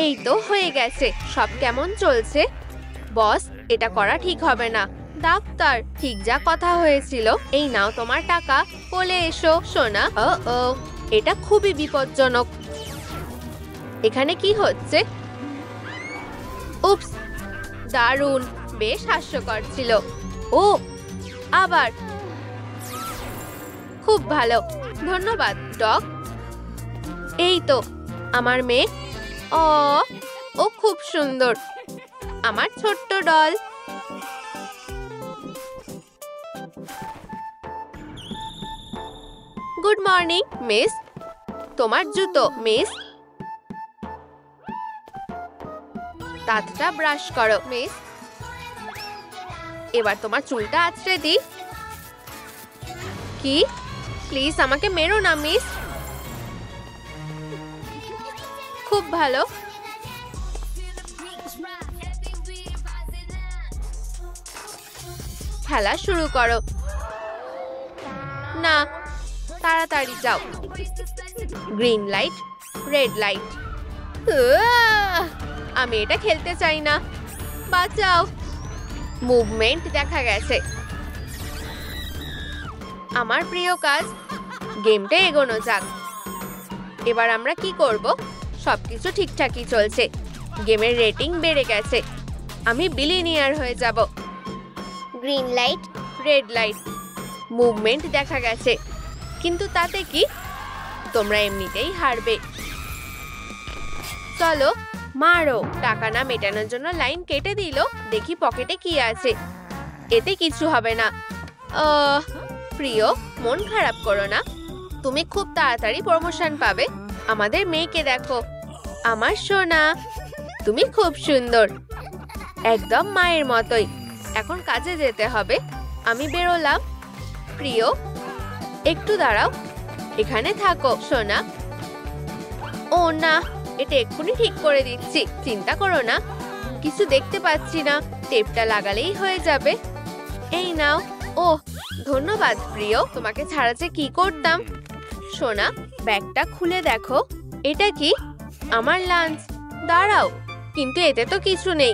এই তো হয়ে গেছে। সব কেমন চলছে? বস, এটা করা ঠিক হবে না। ডাক্তার, ঠিক যা কথা হয়েছিল। এই নাও তোমার টাকা, বলে এসো সোনা। ও, এটা খুবই বিপজ্জনক। এখানে কি হচ্ছে? উপস, দারুণ, বেশ হাস্যকর ছিল। ও, আবার খুব ভালো, ধন্যবাদ ডগ। এই তো আমার মেয়ে। ও খুব সুন্দর, আমার ছোট্ট ডল। Good morning miss. তোমার জুতো মিস। দাঁতটা ব্রাশ করো মিস। এবার তোমার চুলটা আঁচড়ে দিই। কি? প্লিজ আমাকে মেরো না মিস। খুব ভালো। খেলা শুরু করো। না, তাড়াতাড়ি যাও। Green light, red light. আমি এটা খেলতে চাই না, বাঁচাও। মুভমেন্ট দেখা গেছে। আমার প্রিয় কাজ, গেমটা এগোনো যাক। এবার আমরা কি করব? সবকিছু ঠিকঠাকই চলছে। গেমের রেটিং বেড়ে গেছে। আমি বিলিয়নিয়ার হয়ে যাব। Green light, red light. Movement দেখা গেছে, কিন্তু তাতে কি? তোমরা এমনিতেই হারবে। চলো মারো। টাকা না মেটানোর জন্য লাইন কেটে দিল। দেখি পকেটে কি আছে। এতে কিছু হবে না। প্রিয়, মন খারাপ করো না। তুমি খুব তাড়াতাড়ি প্রমোশন পাবে। আমাদের মেয়েকে দেখো, আমার সোনা। তুমি খুব সুন্দর, একদম মায়ের মতোই। এখন কাজে যেতে হবে। আমি বেরোলাম। প্রিয়, একটু দাঁড়াও। এখানে থাকো সোনা। ও না, এটা এক্ষুনি ঠিক করে দিচ্ছি। চিন্তা করো না, কিছু দেখতে পাচ্ছি না। টেপটা লাগালেই হয়ে যাবে। এই নাও। ও, ধন্যবাদ প্রিয়। তোমাকে ছাড়া যে কি করতাম। সোনা, ব্যাগটা খুলে দেখো। এটা কি? আমার লাঞ্চ। দাঁড়াও, কিন্তু এতে তো কিছু নেই।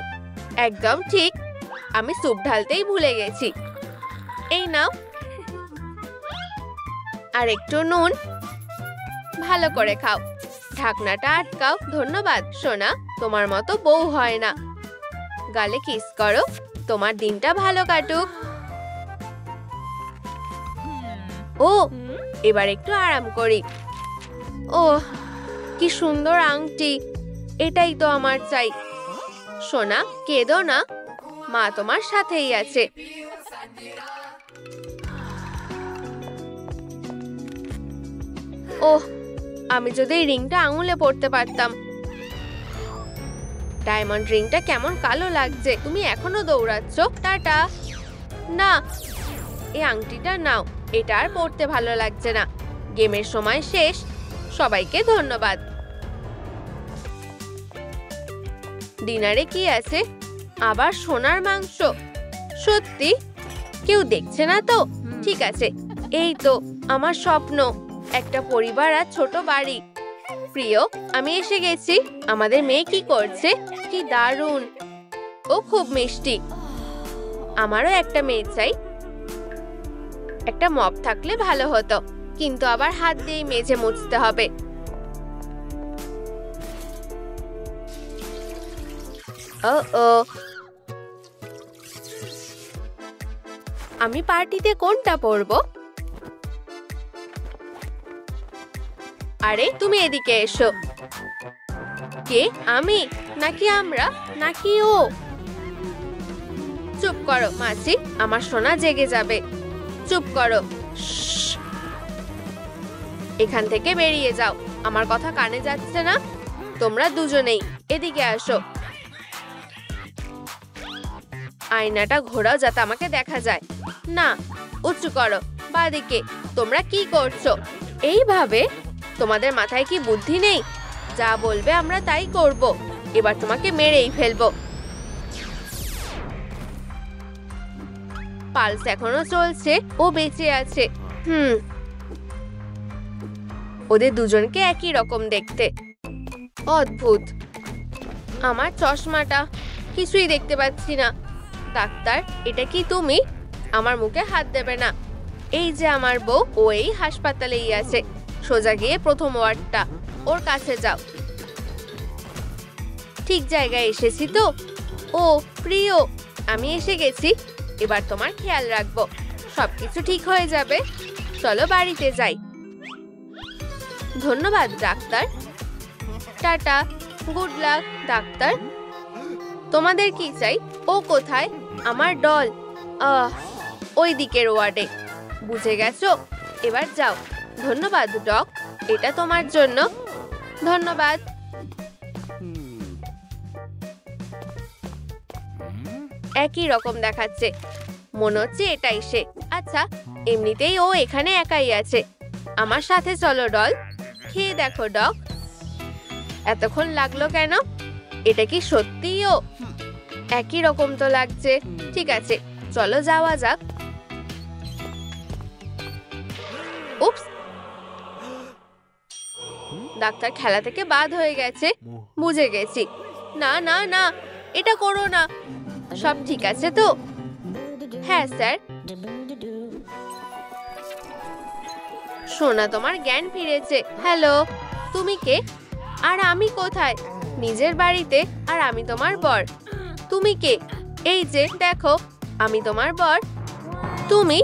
একদম ঠিক, আমি স্যুপ ঢালতেই ভুলে গেছি। এই নাও, আর একটু নুন। ভালো করে খাও। ঢাকনাটা আটকাও। ধন্যবাদ সোনা, তোমার মতো বউ হয় না। গালে কিস করো। তোমার দিনটা ভালো কাটুক। ও, এবার একটু আরাম করি। ও, কি সুন্দর আংটি। এটাই তো আমার চাই। সোনা, কেঁদো না, মা তোমার সাথেই আছে। ওহ, আমি যদি এই রিংটা আঙুলে পড়তে পারতাম। ডায়মন্ড রিংটা কেমন কালো লাগছে। তুমি এখনো দৌড়াচ্ছ? টাটা। না, এই আংটিটা নাও। এটা আর পড়তে ভালো লাগছে না। গেমের সময় শেষ। সবাইকে ধন্যবাদ। ডিনারে কি আছে? আবার সোনার মাংস? সত্যি? কেউ দেখছে না তো? ঠিক আছে। এই তো আমার স্বপ্ন, একটা পরিবার আর ছোট বাড়ি। প্রিয়, আমি এসে গেছি। আমাদের মেয়ে কি করছে? কি দারুণ, ও খুব মিষ্টি। আমারও একটা মেয়ে চাই। একটা মপ থাকলে ভালো হতো, কিন্তু আবার হাত দিয়ে মেঝে মুছতে হবে। ও, আমি পার্টিতে কোনটা পরবো? আরে তুমি এদিকে এসো। কে? আমি নাকি আমরা নাকি ও? চুপ করো মাছি, আমার সোনা জেগে যাবে। চুপ করো। এখান থেকে বেরিয়ে যাও। আমার কথা কানে যাচ্ছে না? তোমরা দুজনেই এদিকে আসো। আয়নাটা ঘোরাও যাতে আমাকে দেখা যায়। না, উঁচু করো। বাদিকে। তোমরা কি করছো এইভাবে? তোমাদের মাথায় কি বুদ্ধি নেই? যা বলবে আমরা তাই করব। এবার তোমাকে মেরেই ফেলবো। পালস এখনো চলছে। ও বেঁচে আছে। ওদের দুজনকে একই রকম দেখতে। অদ্ভুত। আমার চশমাটা, কিছুই দেখতে পাচ্ছি না। ডাক্তার, এটা কি তুমি? আমার মুখে হাত দেবে না। এই যে আমার বউ, ও এই হাসপাতালেই আছে। সোজা গিয়ে প্রথম ওয়ার্ডটা, ওর কাছে যাও। ঠিক জায়গায় এসেছি তো? ও প্রিয়, আমি এসে গেছি। এবার তোমার খেয়াল রাখবো, সবকিছু ঠিক হয়ে যাবে। চলো বাড়িতে যাই। ধন্যবাদ doctor. Tata, good luck doctor. তোমাদের কি চাই? ও কোথায়? আমার ডল ওই দিকের ওয়ার্ডে। বুঝে গেছো? এবার যাও। ধন্যবাদ ডক, এটা তোমার জন্য। ধন্যবাদ। একই রকম দেখাচ্ছে, মনে হচ্ছে এটাই সে। আচ্ছা, এমনিতেই ও এখানে একাই আছে। আমার সাথে চলো ডল। খেয়ে দেখো ডক। এতক্ষণ লাগলো কেন? এটা কি সত্যিই ও? একই রকম তো লাগছে। ঠিক আছে, চলো যাওয়া যাক। উপস, ডাক্তার খেলা থেকে বাদ হয়ে গেছে। বুঝে গেছি। না না না, এটা করো না। সব ঠিক আছে তো? হ্যাঁ স্যার। সোনা, তোমার জ্ঞান ফিরেছে। হ্যালো, তুমি কে? আর আমি কোথায়? নিজের বাড়িতে, আর আমি তোমার বর। তুমি কে? এই যে দেখো, আমি তোমার বর। তুমি?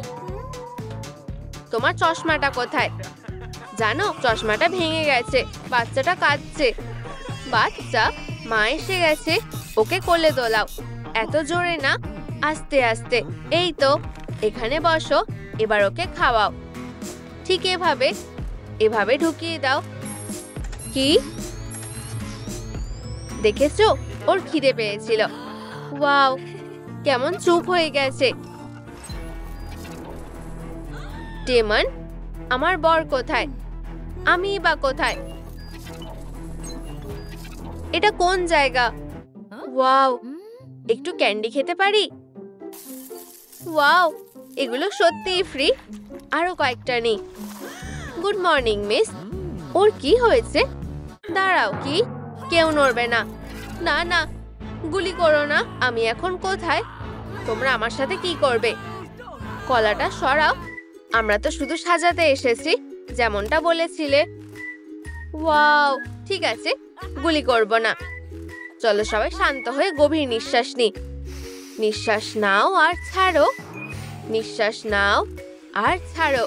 তোমার চশমাটা কোথায়? জানো, চশমাটা ভেঙে গেছে। বাচ্চাটা কাঁদছে। বাচ্চা? মা এসে গেছে, ওকে কোলে দোলাও। এত জোরে না, আস্তে আস্তে। এই তো, এখানে বসো। এবার ওকে খাওয়াও। ঠিক এভাবে, এভাবে ঢুকিয়ে দাও। কি দেখেছো? ওর খিদে পেয়েছিল। ওয়াও, কেমন চুপ হয়ে গেছে। ডেমন, আমার বর কোথায়? আমি বা কোথায়? এটা কোন জায়গা? ওয়াও, একটু ক্যান্ডি খেতে পারি? ওয়াও, এগুলো সত্যিই ফ্রি। আরো কয়েকটা নেই। Good morning miss. ওর কি হয়েছে? দাঁড়াও, কি? কেউ নড়বে না। না না, গুলি করো না। আমি এখন কোথায়? তোমরা আমার সাথে কি করবে? কলাটা সরাও। আমরা তো শুধু সাজাতে এসেছি, যেমনটা বলেছিলে। ওয়াও, ঠিক আছে, গুলি করব না। চলো সবাই শান্ত হয়ে গভীর নিঃশ্বাস নি। নিঃশ্বাস নাও আর ছাড়ো। নিঃশ্বাস নাও আর ছাড়ো।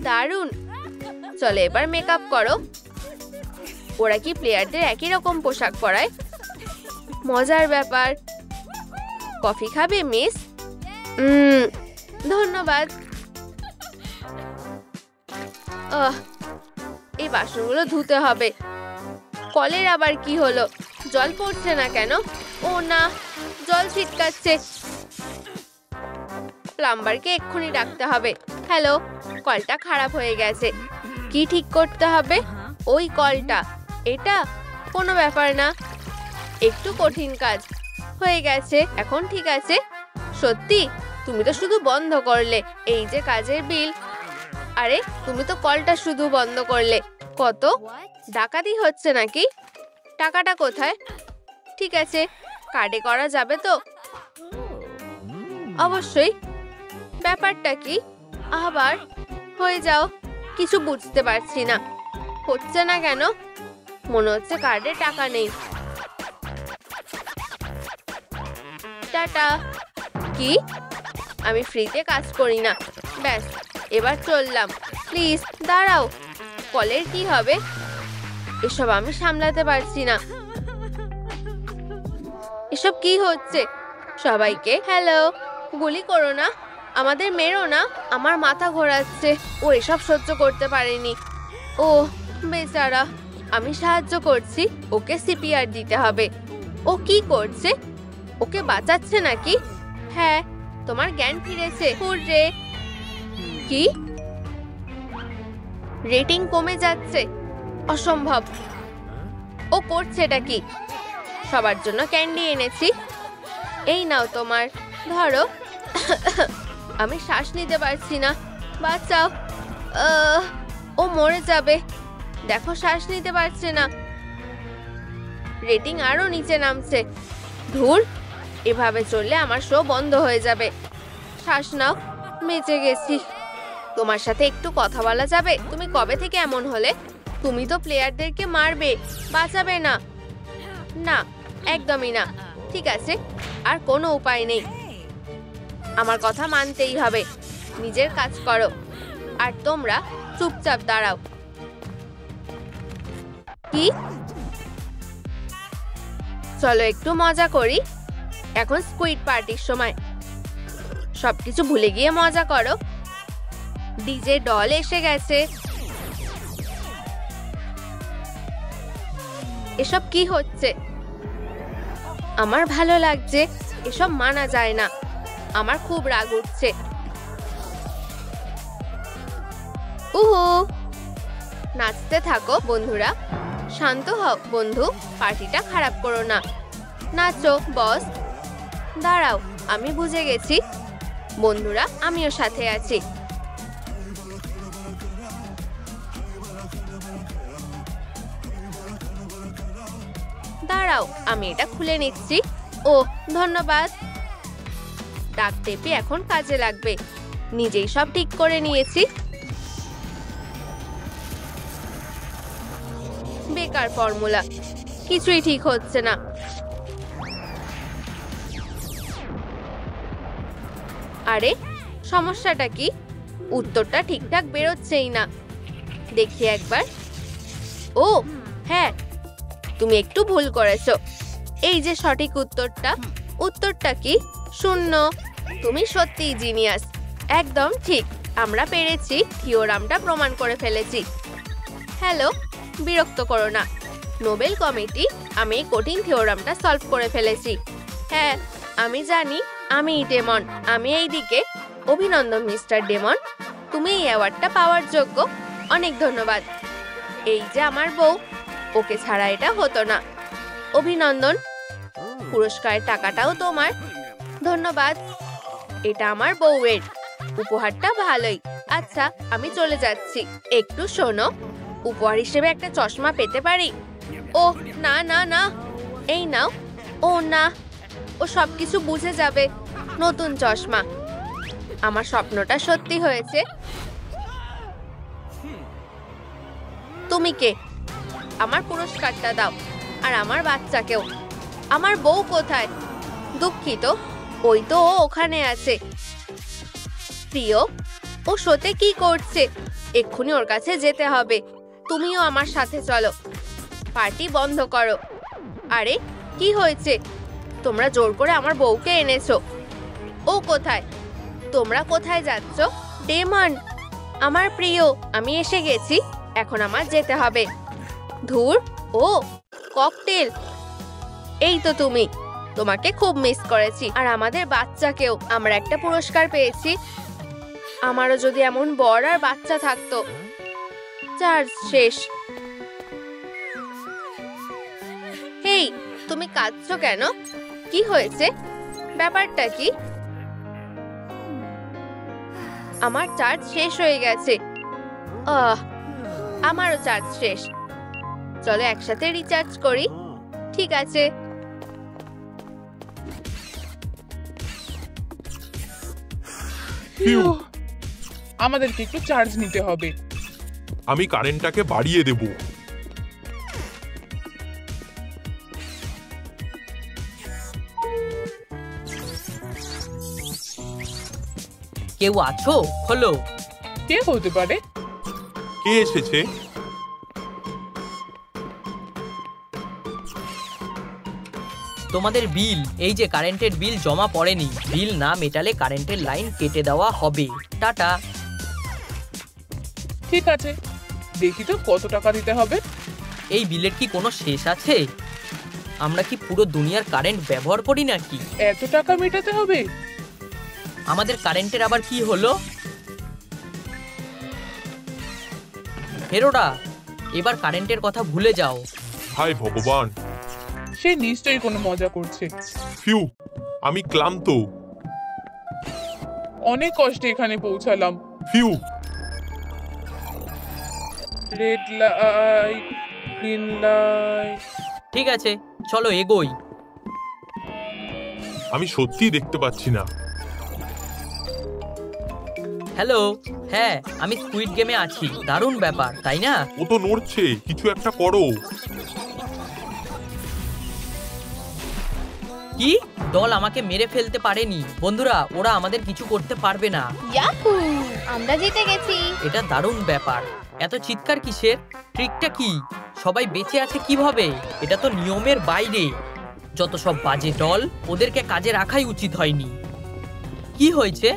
দারুণ। চলো এবার মেকআপ করো। ওরা কি প্লেয়ারদের একই রকম পোশাক পরায়? মজার ব্যাপার। কফি খাবে মিস? ধন্যবাদ। এই বাসনগুলো ধুতে হবে। কলের আবার কি হলো? জল পড়ছে না কেন? ও না, জল ছিটকাচ্ছে। প্লাম্বারকে এক্ষুনি ডাকতে হবে। হ্যালো, কলটা খারাপ হয়ে গেছে। কি ঠিক করতে হবে? ওই কলটা। এটা কোনো ব্যাপার না, একটু কঠিন কাজ। হয়ে গেছে, এখন ঠিক আছে। সত্যি? তুমি তো শুধু বন্ধ করলে। এই যে কাজের বিল। আরে, তুমি তো কলটা শুধু বন্ধ করলে। কত? ডাকাতি হচ্ছে নাকি? টাকাটা কোথায়? ঠিক আছে, কার্ডে করা যাবে তো? অবশ্যই। ব্যাপারটা কি? আবার হয়ে যাও। কিছু বুঝতে পারছি না। হচ্ছে না কেন? মনে হচ্ছে কার্ডে টাকা নেই। টাটা। কি? আমি ফ্রিতে কাজ করি না। ব্যাস, এবার চললাম। প্লিজ দাঁড়াও। কলের কি হবে? এসব আমি সামলাতে পারছি না। এসব কি হচ্ছে? সবাইকে হ্যালো। গুলি করো না, আমাদের মেরো না। আমার মাথা ঘোরাচ্ছে। ও এসব সহ্য করতে পারেনি। ও বেচারা। আমি সাহায্য করছি। ওকে সিপিআর দিতে হবে। ও কি করছে? ওকে বাঁচাচ্ছে নাকি? হ্যাঁ, তোমার জ্ঞান ফিরেছে। হুররে। কি? রেটিং কমে যাচ্ছে? অসম্ভব। ও করছেটা কি? সবার জন্য ক্যান্ডি এনেছি। এই নাও তোমার, ধরো। আমি শ্বাস নিতে পারছি না, বাঁচাও। ও মরে যাবে। দেখো, শ্বাস নিতে পারছে না। রেটিং আরো নিচে নামছে। ধুর, এভাবে চললে আমার শো বন্ধ হয়ে যাবে। শ্বাস নাও, বেঁচে গেছি। তোমার সাথে একটু কথা বলা যাবে? তুমি কবে থেকে এমন হলে? তুমি তো প্লেয়ারদেরকে মারবে, বাঁচাবে না। না, একদমই না। ঠিক আছে, আর কোনো উপায় নেই। আমার কথা মানতেই হবে। নিজের কাজ করো, আর তোমরা চুপচাপ দাঁড়াও। কি? চলো একটু মজা করি। এখন স্কুইড পার্টির সময়। সবকিছু ভুলে গিয়ে মজা করো। ডিজে ডল এসে গেছে। এসব কি হচ্ছে? আমার ভালো লাগছে। এসব মানা যায় না। আমার খুব রাগ উঠছে। উহু, নাচতে থাকো বন্ধুরা। শান্ত হও বন্ধু, পার্টিটা খারাপ করো না। নাচো বস। দাঁড়াও, আমি বুঝে গেছি। বন্ধুরা, আমিও সাথে আছি। দাঁড়াও, আমি এটা খুলে নিচ্ছি। ও, ধন্যবাদ। ডাক টেপে এখন কাজে লাগবে। নিজেই সব ঠিক করে নিয়েছি। বেকার ফর্মুলা, কিছুই ঠিক হচ্ছে না। আরে, সমস্যাটা কি? উত্তরটা ঠিকঠাক বেরোচ্ছেই না। দেখি একবার। ও হ্যাঁ, তুমি একটু ভুল করেছো। এই যে সঠিক উত্তরটা। উত্তরটা কি? 0। তুমি সত্যিই জিনিয়াস। একদম ঠিক, আমরা পেরেছি। থিওরামটা প্রমাণ করে ফেলেছি। হ্যালো, বিরক্ত করো না নোবেল কমিটি। আমি এই কঠিন থিওরামটা সলভ করে ফেলেছি। হ্যাঁ, আমি জানি। আমি ডেমন, আমি এইদিকে। অভিনন্দন মিস্টার ডেমন, তুমি এই অ্যাওয়ার্ডটা পাওয়ার যোগ্য। অনেক ধন্যবাদ। এই যে আমার বউ, ওকে ছাড়া এটা হতো না। অভিনন্দন, পুরস্কারের টাকাটাও তোমার। ধন্যবাদ। এটা আমার বউয়ের। উপহারটা ভালোই। আচ্ছা, আমি চলে যাচ্ছি। একটু শোনো, উপহার হিসেবে একটা চশমা পেতে পারি? ও না না না, এই নাও। ও না, ও সবকিছু বুঝে যাবে। নতুন চশমা। আমার স্বপ্নটা সত্যি হয়েছে। তুমি কে? আমার পুরস্কারটা দাও, আর আমার বাচ্চাকেও। আমার বউ কোথায়? দুঃখিত, ওই তো ও ওখানে আছে। প্রিয়, ও শোতে কি করছে? এক্ষুনি ওর কাছে যেতে হবে। তুমিও আমার সাথে চলো। পার্টি বন্ধ করো। আরে, কি হয়েছে? তোমরা জোর করে আমার বউকে এনেছো। ও কোথায়? তোমরা কোথায় যাচ্ছ? ডেমন, আমার প্রিয়, আমি এসে গেছি। এখন আমার যেতে হবে। ধুর। ও, ককটেল। এই তো তুমি। তোমাকে খুব মিস করেছি। আর আমাদের বাচ্চাকেও। আমরা একটা পুরস্কার পেয়েছি। আমারও যদি এমন বর আর বাচ্চা থাকতো। চার্জ শেষ। হেই, তুমি কাঁদছো কেন? কি হয়েছে? ব্যাপারটা কি? আমার চার্জ শেষ হয়ে গেছে। আমারও চার্জ শেষ। চলো একসাথে রিচার্জ করি। ঠিক আছে। আমাদেরকে একটু চার্জ নিতে হবে। আমি কারেন্টটাকে বাড়িয়ে দেব। কেউ আছো? হলো। কে হতে পারে? কে এসেছে? তোমাদের বিল, এই যে কারেন্টের বিল জমা পড়েনি। বিল না মেটালে কারেন্টের লাইন কেটে দেওয়া হবে। টাটা। ঠিক আছে, দেখি তো কত টাকা দিতে হবে। এই বিলের কি কোনো শেষ আছে? আমরা কি পুরো দুনিয়ার কারেন্ট ব্যবহার করি নাকি? এত টাকা মেটাতে হবে? আমাদের কারেন্টের আবার কি হলো? হেরোডা, এবার কারেন্টের কথা ভুলে যাও। হায় ভগবান, সে নিশ্চয়ই কোনো মজা করছে। ফিউ, আমি ক্লান্ত। অনেক কষ্টে এখানে পৌঁছালাম। Few. Red light, green light, ঠিক আছে, চলো এগোই। আমি সত্যিই দেখতে পাচ্ছি না। হ্যালো, হ্যাঁ আমি স্কুইড গেমে আছি। দারুণ ব্যাপার, তাই না? ও তো নড়ছে, কিছু একটা করো। কি দল আমাকে মেরে ফেলতে পারেনি? বন্ধুরা, ওরা আমাদের কিছু করতে পারবে না। ইয়াহু, আমরা জিতে গেছি। এটা দারুণ ব্যাপার। এত চিৎকার কিসের? ট্রিকটা কি? সবাই বেঁচে আছে কিভাবে? এটা তো নিয়মের বাইরে। যত সব বাজে দল, ওদেরকে কাজে রাখাই উচিত হয়নি। কি হয়েছে?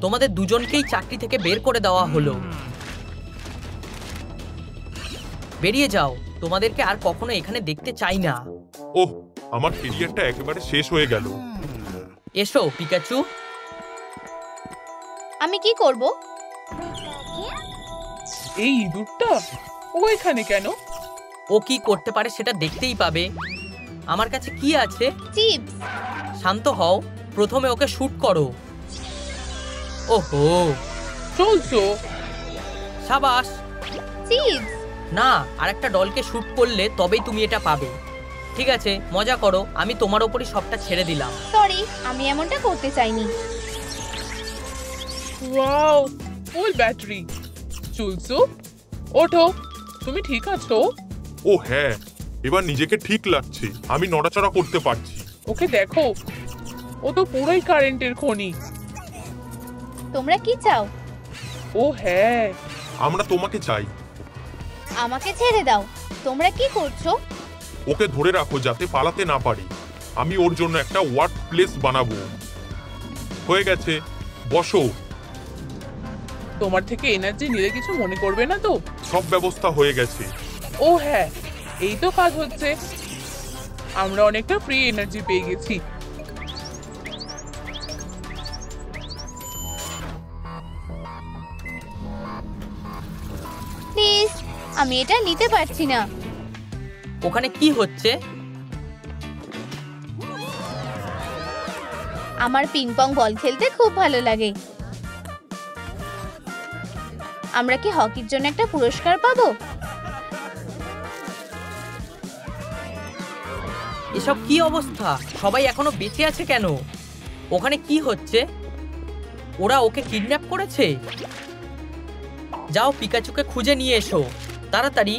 তোমাদের দুজনকেই চাকরি থেকে বের করে দেওয়া হলো। বেরিয়ে যাও, তোমাদেরকে আর কখনো এখানে দেখতে চাই না। ওহ, আমার কেরিয়ারটা একেবারে শেষ হয়ে গেল। এসো পিকাচু। আমি কি করব? এই ইঁদুরটা ও এখানে কেন? ও কি করতে পারে সেটা দেখতেই পাবে। আমার কাছে কি আছে? চিপস। শান্ত হও, প্রথমে ওকে শুট করো। ওহো, চলছো? সাবাস। চিপস। না, আরেকটা দলকে শুট করলে তবেই তুমি এটা পাবে। ঠিক আছে, মজা করো, আমি তোমার ওপরই সবটা ছেড়ে দিলাম। সরি, আমি এমনটা করতে চাইনি। Wow, full battery. চলছো? ওঠো, তুমি ঠিক আছো? ও হ্যাঁ, এবার নিজেকে ঠিক লাগছে। আমি নড়াচড়া করতে পারছি। ওকে দেখো, ও তো পুরোই কারেন্টের খনি। তোমরা কি চাও? ও হ্যাঁ, আমরা তোমাকে চাই। আমাকে ছেড়ে দাও। তোমরা কি করছো? ওকে ধরে রাখো যাতে পালাতে না পারে। আমি ওর জন্য একটা ওয়ার্ক প্লেস বানাবো। হয়ে গেছে, বসো। তোমার থেকে এনার্জি নিলে কিছু মনে করবে না তো? সব ব্যবস্থা হয়ে গেছে। ও হ্যাঁ, এই তো কাজ হচ্ছে। আমরা অনেকটা ফ্রি এনার্জি পেয়ে গেছি। প্লিজ, আমি এটা নিতে পারছি না। ওখানে কি হচ্ছে? আমার পিং পং বল খেলতে খুব ভালো লাগে। আমরা কি হকির জন্য একটা পুরস্কার পাবো? এসব কি অবস্থা? সবাই এখনো বেঁচে আছে কেন? ওখানে কি হচ্ছে? ওরা ওকে কিডন্যাপ করেছে? যাও পিকাচুকে খুঁজে নিয়ে এসো, তাড়াতাড়ি।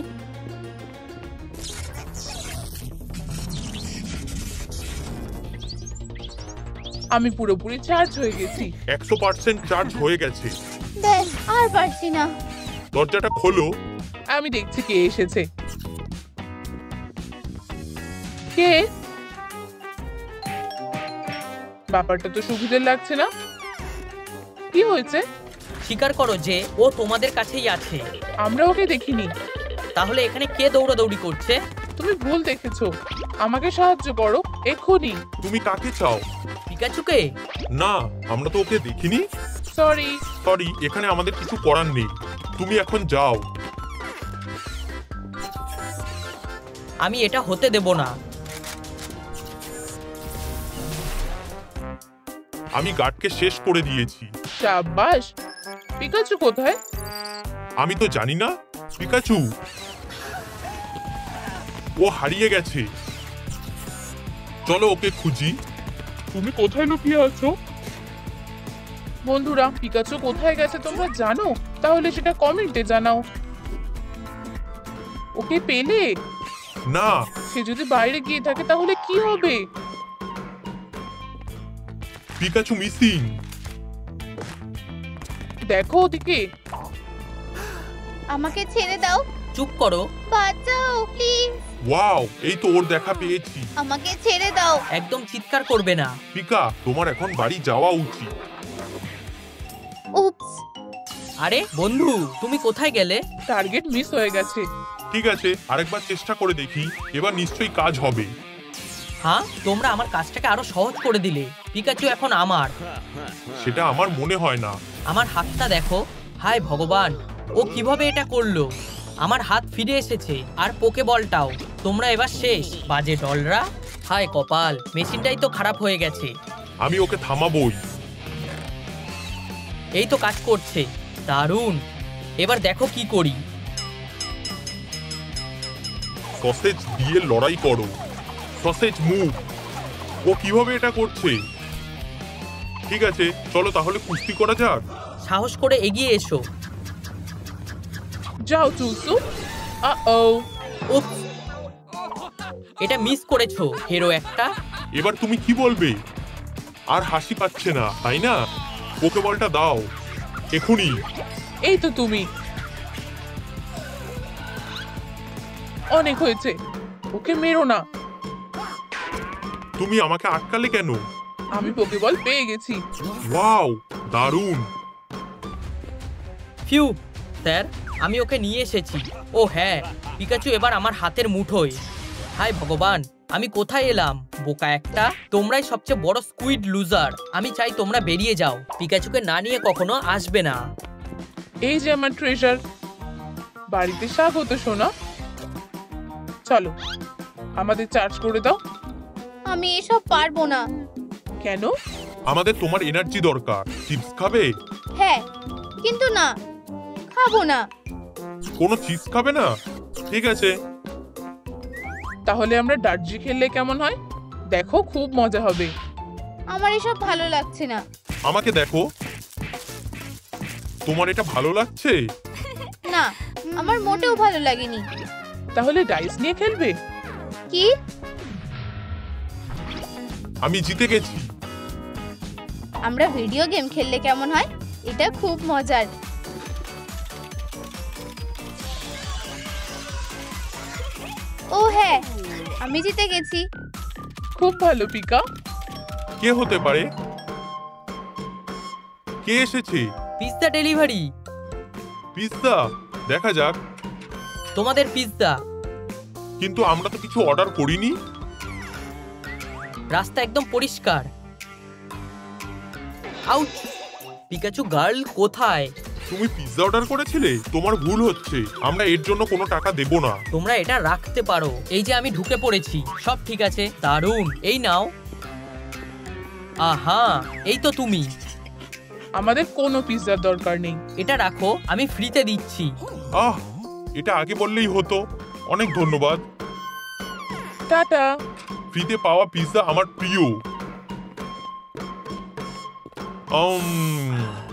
আমি পুরোপুরি চার্জ হয়ে গেছি। 100% চার্জ হয়ে গেছে। ব্যাস, আর পারছি না। দরজাটা খোলো। আমি দেখছি কে এসেছে। কে? ব্যাপারটা তো সুবিধার লাগছে না। কি হয়েছে? স্বীকার করো যে ও তোমাদের কাছেই আছে। আমরা ওকে দেখিনি। তাহলে এখানে কে দৌড়াদৌড়ি করছে? তুমি ভুল দেখেছো। আমাকে সাহায্য করো এক্ষুনি। তুমি কাকে চাও? পিকাচুকে? না, আমরা তো ওকে দেখিনি। সরি। সরি, এখানে আমাদের কিছু করার নেই। তুমি এখন যাও। আমি এটা হতে দেব না। আমি গার্ডকে শেষ করে দিয়েছি। সাবাস। পিকাচু কোথায়? আমি তো জানি না। পিকাচু, ও হারিয়ে গেছে। চলো ওকে খুঁজি। তুমি কোথায় লুকিয়ে আছো? বন্ধুরা, পিকাচু কোথায় গেছে তোমরা জানো? তাহলে সেটা কমেন্টে জানাও। ওকে পেলে? না। সে যদি বাইরে গিয়ে থাকে তাহলে কি হবে? Pikachu missing. দেখো ওদিকে। আমাকে ছেড়ে দাও। চুপ করো। বাঁচাও প্লিজ। ওয়াও, এই তো ওর দেখা পেয়েছি। আমাকে ছেড়ে দাও। একদম চিৎকার করবে না। পিকা, তোমার এখন বাড়ি যাওয়া উচিত। উপস। আরে বন্ধু, তুমি কোথায় গেলে? টার্গেট মিস হয়ে গেছে। ঠিক আছে, আরেকবার চেষ্টা করে দেখি। এবার নিশ্চয়ই কাজ হবে। হ্যাঁ, তোমরা আমার কাজটাকে আরো সহজ করে দিলে। পিকাচু এখন আমার। সেটা আমার মনে হয় না। আমার হাতটা দেখো। হায় ভগবান, ও কিভাবে এটা করলো? আমার হাত ফিরে এসেছে, আর পোকে বলটাও। তোমরা এবার শেষ, বাজে ডলরা। হায় কপাল, মেশিনটাই তো খারাপ হয়ে গেছে। আমি ওকে থামাবই। এই তো কাজ করছে, দারুণ। এবার দেখো কি করি। সসেজ দিয়ে লড়াই করো। Sausage move. ও কিভাবে এটা করছে? ঠিক আছে, চলো তাহলে কুস্তি করা যাক। সাহস করে এগিয়ে এসো। যাও চুলসু। উপস, এটা মিস করেছো হিরো একটা। এবার তুমি কি বলবে? আর হাসি পাচ্ছে না, তাই না? পোকেবলটা দাও এখনই। এই তো তুমি। অনেক হয়েছে, ওকে মেরো না। তুমি আমাকে আটকালে কেন? আমি পোকেবল পেয়ে গেছি। ওয়াও, দারুণ। ফিউ স্যার, আমি ওকে নিয়ে এসেছি। ও হ্যাঁ, পিকাচু এবার আমার হাতের মুঠোয়। হায় ভগবান, আমি কোথায় এলাম? বোকা একটা, তোমরাই সবচেয়ে বড় স্কুইড লুজার। আমি চাই তোমরা বেরিয়ে যাও। পিকাচুকে না নিয়ে কখনো আসবে না। এই যে আমার ট্রেজার। বাড়িতে স্বাগত সোনা। চলো, আমাদের চার্জ করে দাও। আমি এসব পারবো না। কেন? আমাদের তোমার এনার্জি দরকার। চিপস খাবে? হ্যাঁ, কিন্তু না, খাবো না। কোনো চিপস খাবে না? ঠিক আছে। তাহলে আমরা ডার্জি খেললে কেমন হয়? দেখো, খুব মজা হবে। আমার এসব ভালো লাগছে না। আমাকে দেখো। তোমার এটা ভালো লাগছে? না, আমার মোটেও ভালো লাগেনি। তাহলে ডাইস নিয়ে খেলবে? কি? আমি জিতে গেছি। আমরা ভিডিও গেম খেললে কেমন হয়? এটা খুব মজার। ও হ্যাঁ, আমি জিতে গেছি। খুব ভালো পিকা। কে হতে পারে? কে এসেছে? Pizza delivery. পিৎজা? দেখা যাক। তোমাদের পিৎজা। কিন্তু আমরা তো কিছু অর্ডার করিনি। রাস্তা একদম পরিষ্কার। আউট! পিকাচু গার্ল কোথায়? তুমি পিৎজা অর্ডার করেছিলে? তোমার ভুল হচ্ছে। আমরা এর জন্য কোনো টাকা দেব না। তোমরা এটা রাখতে পারো। এই যে আমি ঢুকে পড়েছি, সব ঠিক আছে। দারুণ, এই নাও। আহা, এই তো তুমি। আমাদের কোনো পিৎজার দরকার নেই। এটা রাখো, আমি ফ্রিতে দিচ্ছি। আহ, এটা আগে বললেই হতো। অনেক ধন্যবাদ। টাটা। ফ্রিতে পাওয়া পিৎজা আমার প্রিয়।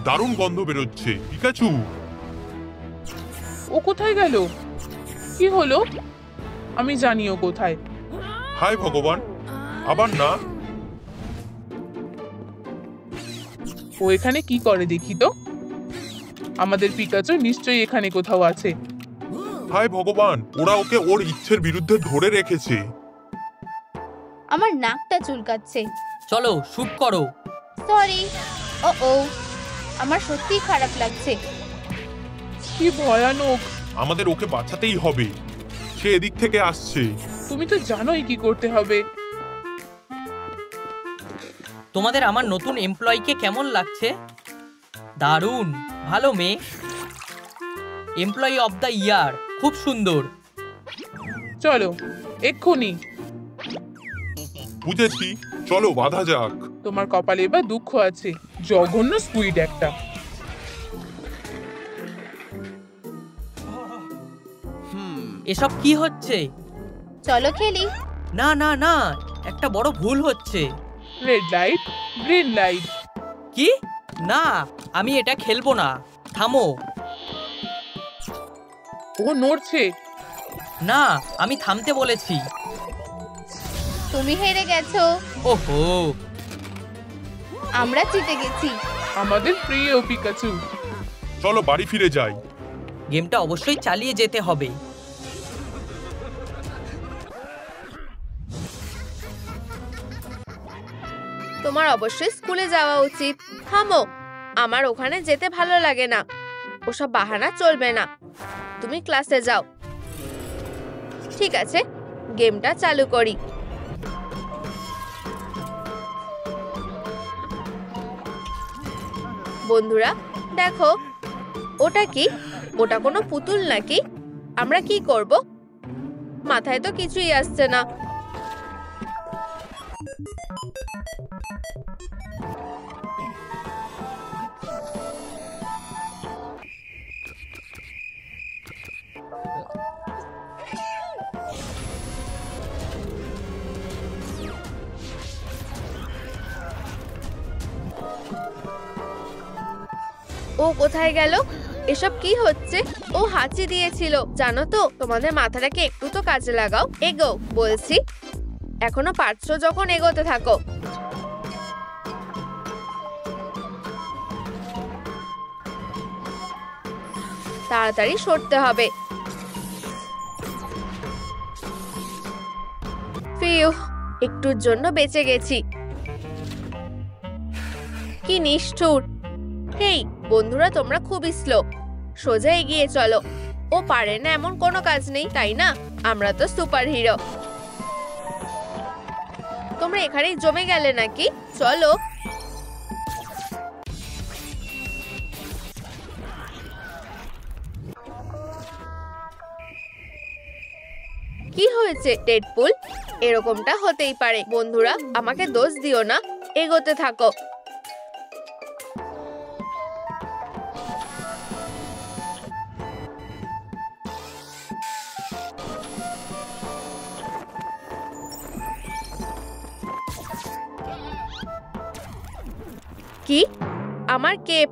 দারুণ গন্ধ বেরোচ্ছে। পিকাচু, ও কোথায় গেল? কি হলো? আমি জানি ও কোথায়। হায় ভগবান, আবার না। ও এখানে কি করে দেখি তো। আমাদের পিকাচু নিশ্চয়ই এখানে কোথাও আছে। হায় ভগবান, ওরা ওকে ওর ইচ্ছের বিরুদ্ধে ধরে রেখেছে। আমার নাকটা চুলকাচ্ছে। চলো শুট করো। সরি। ও, আমার সত্যিই খারাপ লাগছে। কি ভয়ানক। আমাদের ওকে বাঁচাতেই হবে। সে এদিক থেকে আসছে। তুমি তো জানোই কি করতে হবে। তোমাদের আমার নতুন এমপ্লয়িকে কেমন লাগছে? দারুণ, ভালো মেয়ে। এমপ্লয়ি অফ দ্য ইয়ার, খুব সুন্দর। চলো এক্ষুনি। বুঝেছি, চলো বাঁধা যাক। তোমার কপালে এবার দুঃখ আছে। জঘন্য স্কুইড একটা। এসব কি হচ্ছে? চলো খেলি। না না না, একটা বড় ভুল হচ্ছে। Red light, green light. কি? না, আমি এটা খেলবো না। থামো। ও নড়ছে। না, আমি থামতে বলেছি। তুমি হেরে গেছো। ওহো, আমরা জিতে গেছি। আমাদের প্রিয় পিকাচু। চলো বাড়ি ফিরে যাই। গেমটা অবশ্যই চালিয়ে যেতে হবে। তোমার অবশ্যই স্কুলে যাওয়া উচিত। থামো, আমার ওখানে যেতে ভালো লাগে না। ওসব বাহানা চলবে না। তুমি ক্লাসে যাও। ঠিক আছে, গেমটা চালু করি। বন্ধুরা দেখো, ওটা কি? ওটা কোনো পুতুল নাকি? আমরা কি করব? মাথায় তো কিছুই আসছে না। ও কোথায় গেল? এসব কি হচ্ছে? ও হাঁচি দিয়েছিল। জানো তো, তোমাদের মাথাটাকে একটু তো কাজে লাগাও। এগো বলছি। এখনো পারছো যখন এগোতে থাকো। তাড়াতাড়ি সরতে হবে। ফিউ, একটুর জন্য বেঁচে গেছি। কি নিষ্ঠুর। হেই বন্ধুরা, তোমরা খুবই স্লো। সোজা এগিয়ে চলো। ও পারে না এমন কোনো কাজ নেই, তাই না? আমরা তো সুপার হিরো। তোমরা এখানেই জমে গেলে নাকি? চলো। কি হয়েছে ডেডপুল? এরকমটা হতেই পারে। বন্ধুরা, আমাকে দোষ দিও না, এগোতে থাকো। কি? আমার কেপ?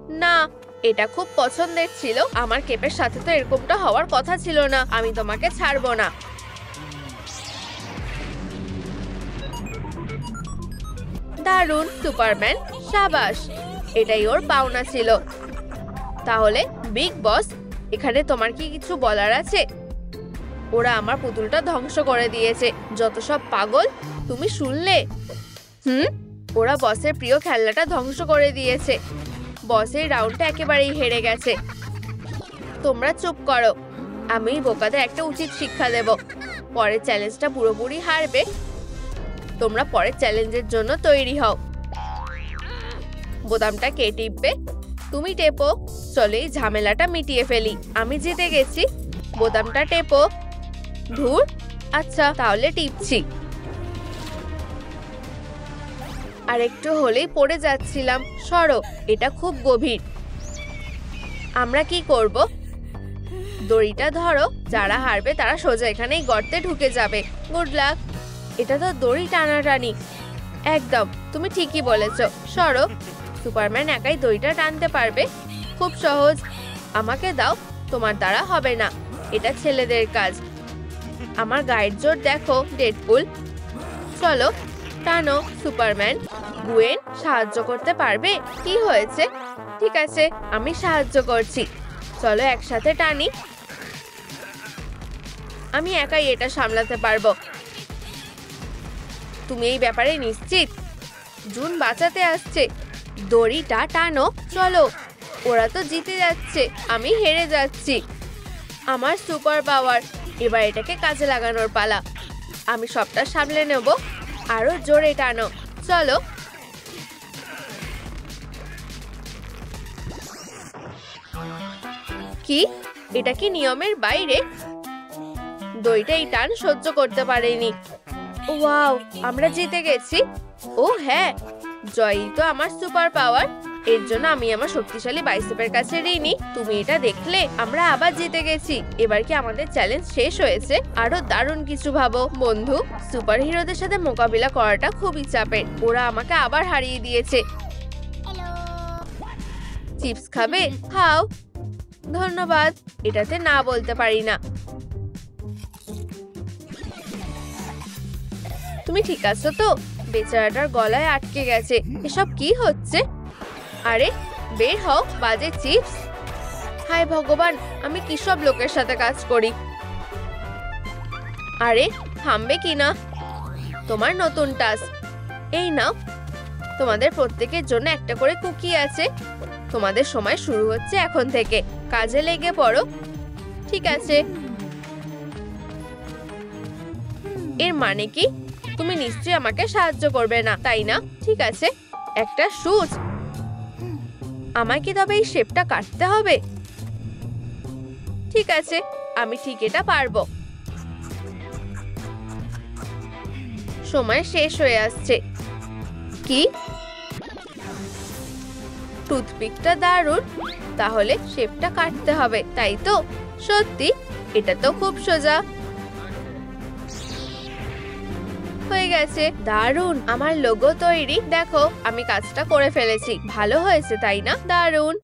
না, এটা খুব পছন্দের ছিল। আমার কেপের সাথে তো এরকমটা হওয়ার কথা ছিল না। আমি তোমাকে ছাড়বো না। দারুণ সুপারম্যান, সাবাস। এটাই ওর পাওনা ছিল। তাহলে বিগ বস, এখানে তোমার কি কিছু বলার আছে? ওরা আমার পুতুলটা ধ্বংস করে দিয়েছে। যত সব পাগল। তুমি শুনলে? ওরা বসের প্রিয় খেলনাটা ধ্বংস করে দিয়েছে। বসের রাউন্ডটা একেবারেই হেরে গেছে। তোমরা চুপ করো। আমি বোকাদের একটা উচিত শিক্ষা দেব। পরের চ্যালেঞ্জটা পুরোপুরি হারবে। তোমরা পরের চ্যালেঞ্জের জন্য তৈরি হও। বোতামটা কে টিপবে? তুমি টেপো। চলে এই ঝামেলাটা মিটিয়ে ফেলি। আমি জিতে গেছি। বোতামটা টেপো। ধুর। আচ্ছা, তাহলে টিপছি। আর একটু হলেই পড়ে যাচ্ছিলাম। সরো, এটা খুব গভীর। আমরা কি করব? দড়িটা ধরো। যারা হারবে তারা সোজা এখানেই গর্তে ঢুকে যাবে। Good luck. এটা তো দড়ি টানাটানি। একদম, তুমি ঠিকই বলেছো। সরো। সুপারম্যান একাই দড়িটা টানতে পারবে। খুব সহজ। আমাকে দাও। তোমার দ্বারা হবে না। এটা ছেলেদের কাজ। আমার গায়ের জোর দেখো ডেডপুল। চলো টানো সুপারম্যান। গুয়েন সাহায্য করতে পারবে? কি হয়েছে? ঠিক আছে, আমি সাহায্য করছি। চলো একসাথে টানি। আমি একাই এটা সামলাতে পারবো। তুমি এই ব্যাপারে নিশ্চিত? জুন বাঁচাতে আসছে। দড়িটা টানো। চলো। ওরা তো জিতে যাচ্ছে, আমি হেরে যাচ্ছি। আমার সুপার পাওয়ার। এবার এটাকে কাজে লাগানোর পালা। আমি সবটা সামলে নেব। আরো জোরে টানো। চলো। কি? এটা কি নিয়মের বাইরে? দড়িটা এই টান সহ্য করতে পারেনি। ওয়াও, আমরা জিতে গেছি। ও হ্যাঁ, জয়ই তো আমার সুপার পাওয়ার। এর জন্য আমি আমার শক্তিশালী বাইসেপের কাছে ঋণী। তুমি এটা দেখলে? আমরা আবার জিতে গেছি। এবার কি আমাদের চ্যালেঞ্জ শেষ হয়েছে? আরো দারুণ কিছু ভাবো বন্ধু। সুপার হিরোদের সাথে মোকাবিলা করাটা খুবই চাপের। ওরা আমাকে আবার হারিয়ে দিয়েছে। চিপস খাবে? খাও। ধন্যবাদ। এটাতে না বলতে পারি না। তুমি ঠিক আছো তো? বেচারাটার গলায় আটকে গেছে। এসব কি হচ্ছে? আরে বের হও, বাজে চিপস। হায় ভগবান, আমি কি সব লোকের সাথে কাজ করি। আরে থামবে কি না? তোমার নতুন টাস্ক। এই নাও। তোমাদের প্রত্যেকের জন্য একটা করে কুকি আছে। তোমাদের সময় শুরু হচ্ছে এখন থেকে। কাজে লেগে পড়ো। ঠিক আছে। এর মানে কি? তুমি নিশ্চয়ই আমাকে সাহায্য করবে না, তাই না? ঠিক আছে, একটা সুচ। আমায় কি তবে এই শেপটা কাটতে হবে? ঠিক আছে, আমি ঠিক এটা পারবো। সময় শেষ হয়ে আসছে। কি? টুথপিকটা দারুণ। তাহলে শেপটা কাটতে হবে, তাই তো? সত্যি? এটা তো খুব সোজা। হয়ে গেছে। দারুণ, আমার লোগো তৈরি। দেখো, আমি কাজটা করে ফেলেছি। ভালো হয়েছে, তাই না? দারুণ।